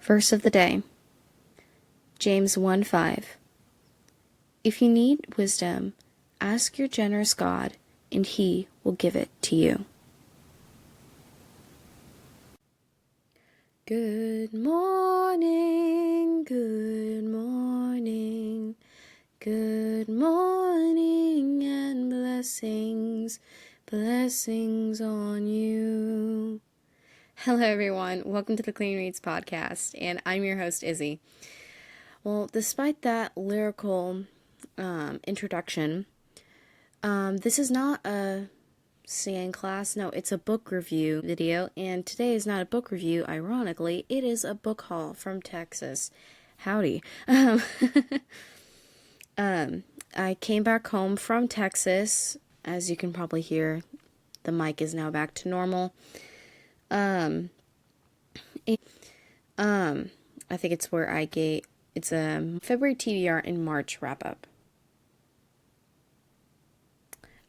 Verse of the day, James 1:5. If you need wisdom, ask your generous God, and He will give it to you. Good morning, good morning, good morning, and blessings, blessings on you. Hello everyone, welcome to the Clean Reads podcast, and I'm your host Izzy. Well, despite that lyrical introduction, this is not a singing class. No, it's a book review video, and today is not a book review, ironically. It is a book haul from Texas. Howdy. I came back home from Texas. As you can probably hear, the mic is now back to normal. I think it's where it's a February TBR and March wrap up.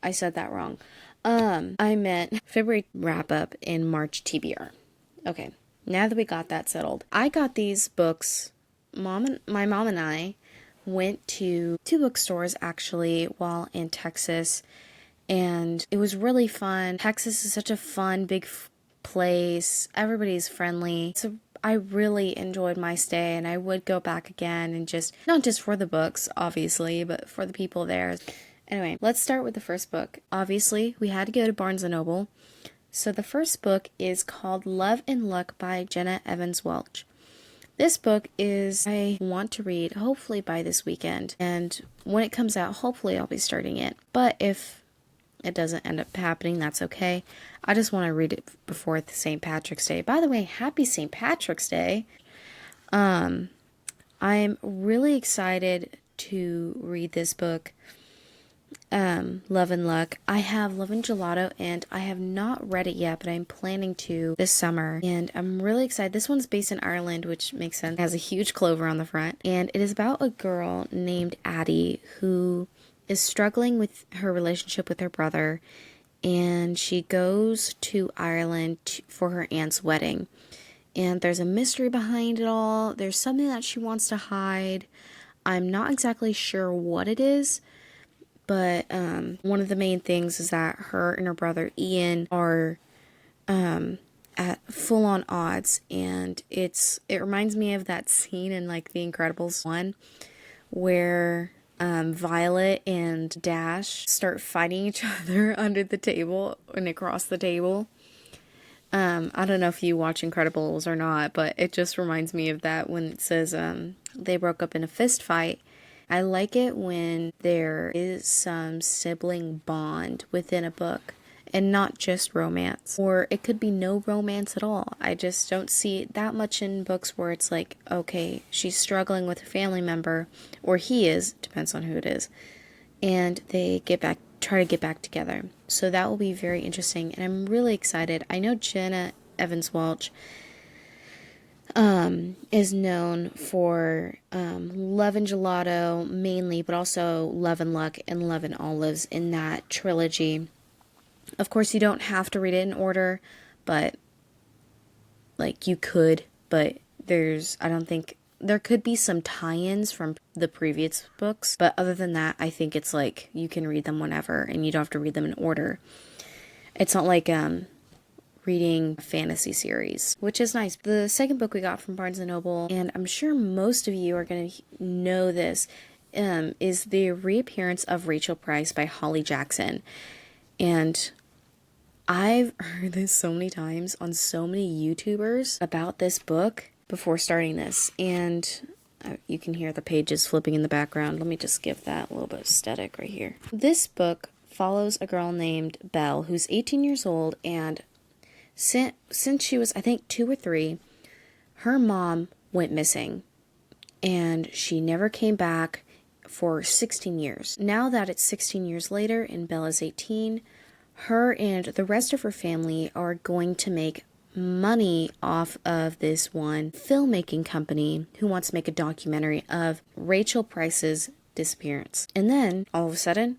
I said that wrong. I meant February wrap up and March TBR. Okay, now that we got that settled, I got these books. My mom and I went to 2 bookstores actually while in Texas, and it was really fun. Texas is such a fun, big place. Everybody's friendly. So I really enjoyed my stay, and I would go back again, and not just for the books, obviously, but for the people there. Anyway, let's start with the first book. Obviously, we had to go to Barnes & Noble. So the first book is called Love and Luck by Jenna Evans Welch. This book I want to read hopefully by this weekend. And when it comes out, hopefully I'll be starting it. But if it doesn't end up happening, that's okay. I just want to read it before St. Patrick's Day. By the way, happy St. Patrick's Day. I'm really excited to read this book. Love and Luck. I have Love and Gelato, and I have not read it yet, but I'm planning to this summer, and I'm really excited. This one's based in Ireland, which makes sense. It has a huge clover on the front, and it is about a girl named Addie who is struggling with her relationship with her brother, and she goes to Ireland for her aunt's wedding, and there's a mystery behind it all. There's something that she wants to hide. I'm not exactly sure what it is, but one of the main things is that her and her brother Ian are at full-on odds, and it reminds me of that scene in like The Incredibles 1 where Violet and Dash start fighting each other under the table and across the table. I don't know if you watch Incredibles or not, but it just reminds me of that when it says they broke up in a fist fight. I like it when there is some sibling bond within a book and not just romance. Or it could be no romance at all. I just don't see it that much in books where it's like, okay, she's struggling with a family member, or he is, depends on who it is, and they try to get back together. So that will be very interesting, and I'm really excited. I know Jenna Evans Welch is known for Love and Gelato mainly, but also Love and Luck and Love and Olives in that trilogy. Of course, you don't have to read it in order, but like you could, but I don't think there could be some tie-ins from the previous books, but other than that, I think it's like you can read them whenever and you don't have to read them in order. It's not like reading a fantasy series, which is nice. The second book we got from Barnes & Noble, and I'm sure most of you are going to know this, is The Reappearance of Rachel Price by Holly Jackson. And I've heard this so many times on so many YouTubers about this book before starting this, and you can hear the pages flipping in the background. Let me just give that a little bit of static right here. This book follows a girl named Belle who's 18 years old, and since she was, I think, 2 or 3, her mom went missing, and she never came back for 16 years. Now that it's 16 years later and Bella's 18, her and the rest of her family are going to make money off of this one filmmaking company who wants to make a documentary of Rachel Price's disappearance. And then, all of a sudden,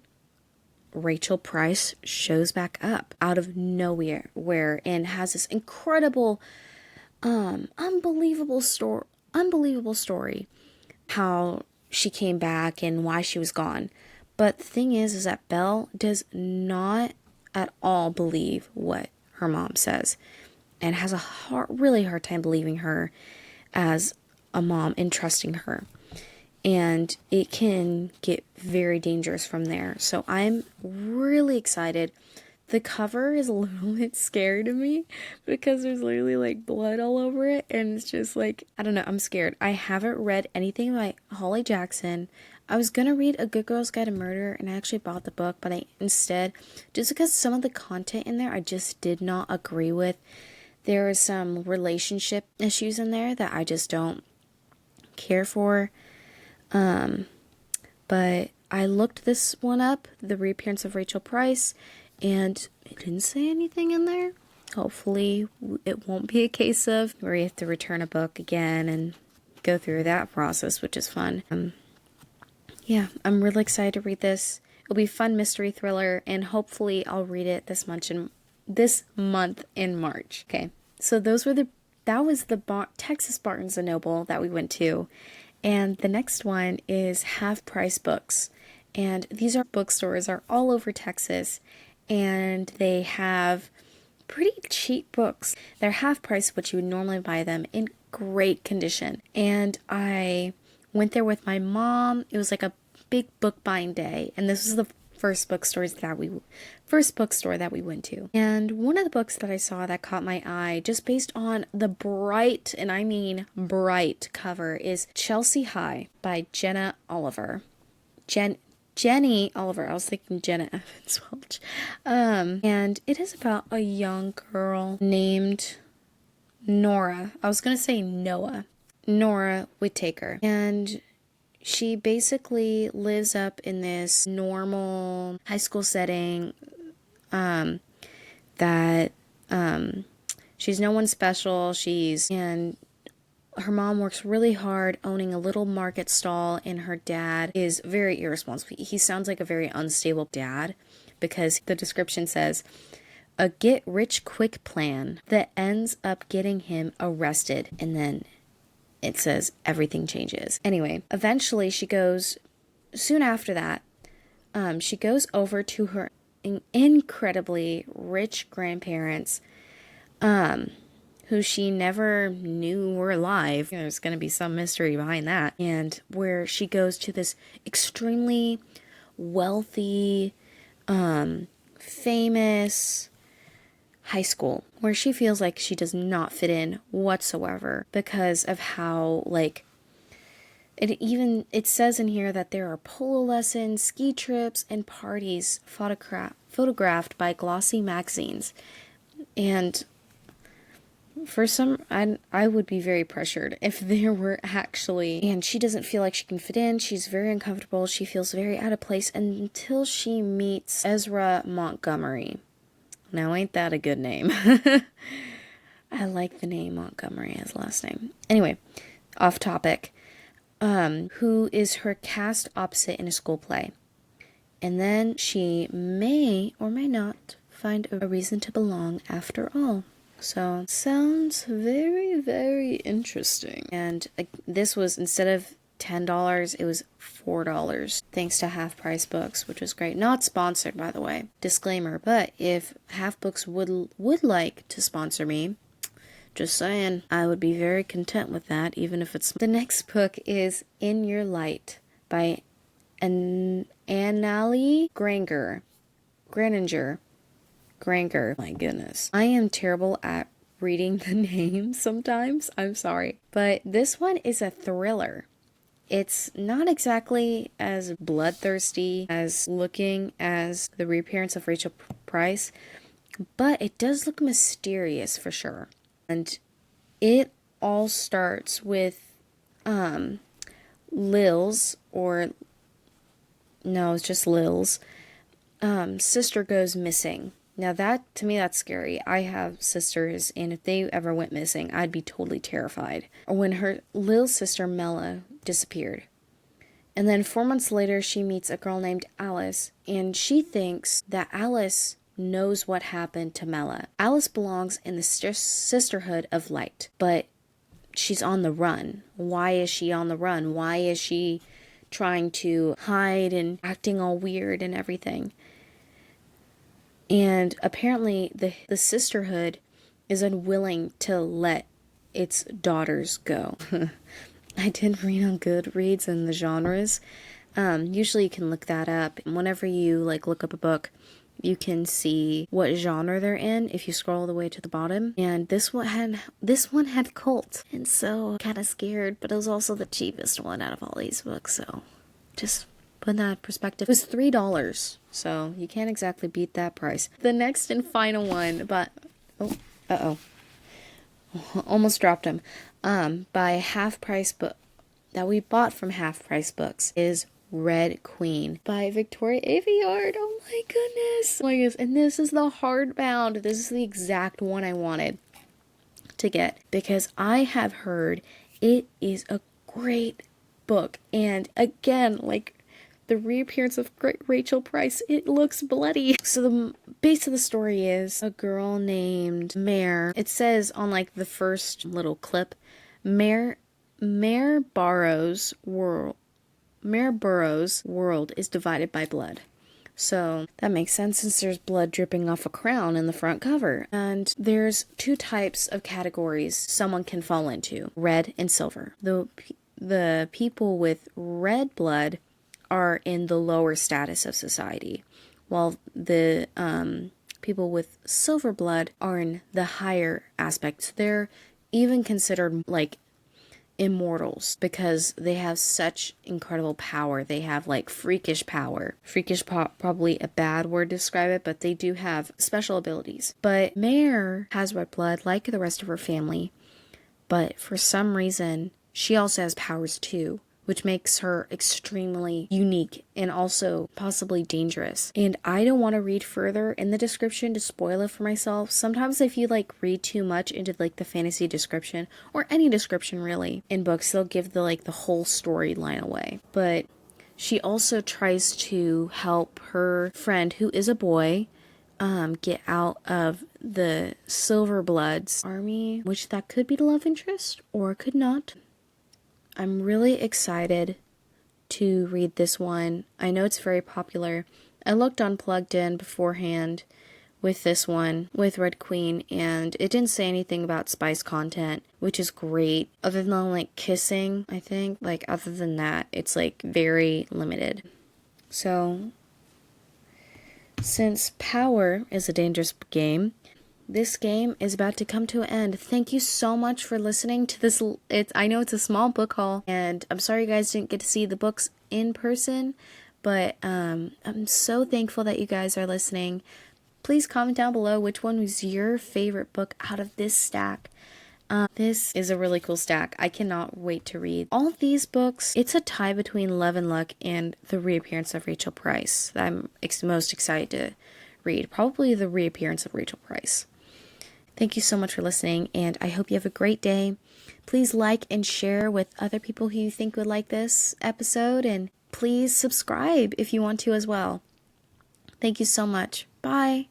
Rachel Price shows back up out of nowhere and has this incredible Unbelievable story how she came back and why she was gone. But the thing is that Belle does not at all believe what her mom says and has a really hard time believing her as a mom and trusting her. And it can get very dangerous from there. So I'm really excited. The cover is a little bit scary to me because there's literally like blood all over it. And it's just like, I don't know, I'm scared. I haven't read anything by Holly Jackson. I was going to read A Good Girl's Guide to Murder and I actually bought the book, but I instead, just because some of the content in there I just did not agree with. There are some relationship issues in there that I just don't care for. But I looked this one up, The Reappearance of Rachel Price, and it didn't say anything in there. Hopefully it won't be a case of where you have to return a book again and go through that process, which is fun. Yeah, I'm really excited to read this. It'll be a fun mystery thriller, and hopefully I'll read it this month in March. Okay, so that was the Texas Barnes & Noble that we went to. And the next one is Half Price Books. And these bookstores are all over Texas. And they have pretty cheap books. They're half price, which you would normally buy them in great condition. And I went there with my mom. It was like a big book buying day. And this was the first bookstore that we went to. And one of the books that I saw that caught my eye, just based on the bright, and I mean bright cover, is Chelsea High by Jenna Oliver. Jenny Oliver. I was thinking Jenna Evans Welch. And it is about a young girl named Nora. I was going to say Noah. Nora Whittaker. And she basically lives up in this normal high school setting, that she's no one special. And her mom works really hard owning a little market stall, and her dad is very irresponsible. He sounds like a very unstable dad because the description says, a get-rich-quick plan that ends up getting him arrested, and then it says everything changes. Anyway, eventually soon after that, she goes over to her incredibly rich grandparents, who she never knew were alive. There's going to be some mystery behind that. And where she goes to this extremely wealthy, famous high school where she feels like she does not fit in whatsoever because of how, like, it says in here that there are polo lessons, ski trips, and parties photographed by glossy magazines. And for some, I would be very pressured if there were actually, and she doesn't feel like she can fit in. She's very uncomfortable. She feels very out of place until she meets Ezra Montgomery. Now, ain't that a good name? I like the name Montgomery as last name. Anyway, off topic. Who is her cast opposite in a school play. And then she may or may not find a reason to belong after all. So, sounds very, very interesting. And this was, instead of $10, it was $4, thanks to Half Price Books, which was great. Not sponsored, by the way. Disclaimer, but if Half Books would like to sponsor me, just saying, I would be very content with that, even if it's... The next book is In Your Light by Annalie Granger. My goodness. I am terrible at reading the names sometimes. I'm sorry. But this one is a thriller. It's not exactly as bloodthirsty as looking as The Reappearance of Rachel Price, but it does look mysterious for sure. And it all starts with Lil's, or no, it's just Lil's, sister goes missing. Now that, to me, that's scary. I have sisters, and if they ever went missing, I'd be totally terrified. Or when Lil's sister, Mela, disappeared. And then 4 months later, she meets a girl named Alice, and she thinks that Alice knows what happened to Mela. Alice belongs in the Sisterhood of Light, but she's on the run. Why is she on the run? Why is she trying to hide and acting all weird and everything? And apparently the Sisterhood is unwilling to let its daughters go. I did read on Goodreads and the genres. Usually you can look that up. Whenever you look up a book, you can see what genre they're in if you scroll all the way to the bottom. And this one had cult, and so kind of scared, but it was also the cheapest one out of all these books. So just put that in perspective. It was $3, so you can't exactly beat that price. The next and final one, but almost dropped him. By Half Price Book that we bought from Half Price Books is Red Queen by Victoria Aveyard. Oh my goodness. And this is the hardbound. This is the exact one I wanted to get because I have heard it is a great book. And again, the reappearance of Rachel Price, it looks bloody. So the base of the story is a girl named Mare. It says on the first little clip, Mare Burroughs' world is divided by blood. So that makes sense since there's blood dripping off a crown in the front cover. And there's two types of categories someone can fall into, red and silver. The people with red blood are in the lower status of society, while the people with silver blood are in the higher aspects. They're even considered immortals because they have such incredible power. They have freakish power. Freakish probably a bad word to describe it, but they do have special abilities. But Mare has red blood like the rest of her family, but for some reason she also has powers too, which makes her extremely unique and also possibly dangerous. And I don't want to read further in the description to spoil it for myself. Sometimes if you read too much into the fantasy description, or any description really, in books, they'll give the whole storyline away. But she also tries to help her friend, who is a boy, get out of the Silverbloods army, which that could be the love interest, or could not. I'm really excited to read this one. I know it's very popular. I looked on Plugged In beforehand with this one, with Red Queen, and it didn't say anything about spice content, which is great. Other than kissing, I think. Other than that, it's very limited. So, since power is a dangerous game, this game is about to come to an end. Thank you so much for listening to this. I know it's a small book haul, and I'm sorry you guys didn't get to see the books in person, but I'm so thankful that you guys are listening. Please comment down below which one was your favorite book out of this stack. This is a really cool stack. I cannot wait to read all of these books. It's a tie between Love and Luck and the reappearance of Rachel Price that I'm most excited to read. Probably the reappearance of Rachel Price. Thank you so much for listening, and I hope you have a great day. Please like and share with other people who you think would like this episode, and please subscribe if you want to as well. Thank you so much. Bye.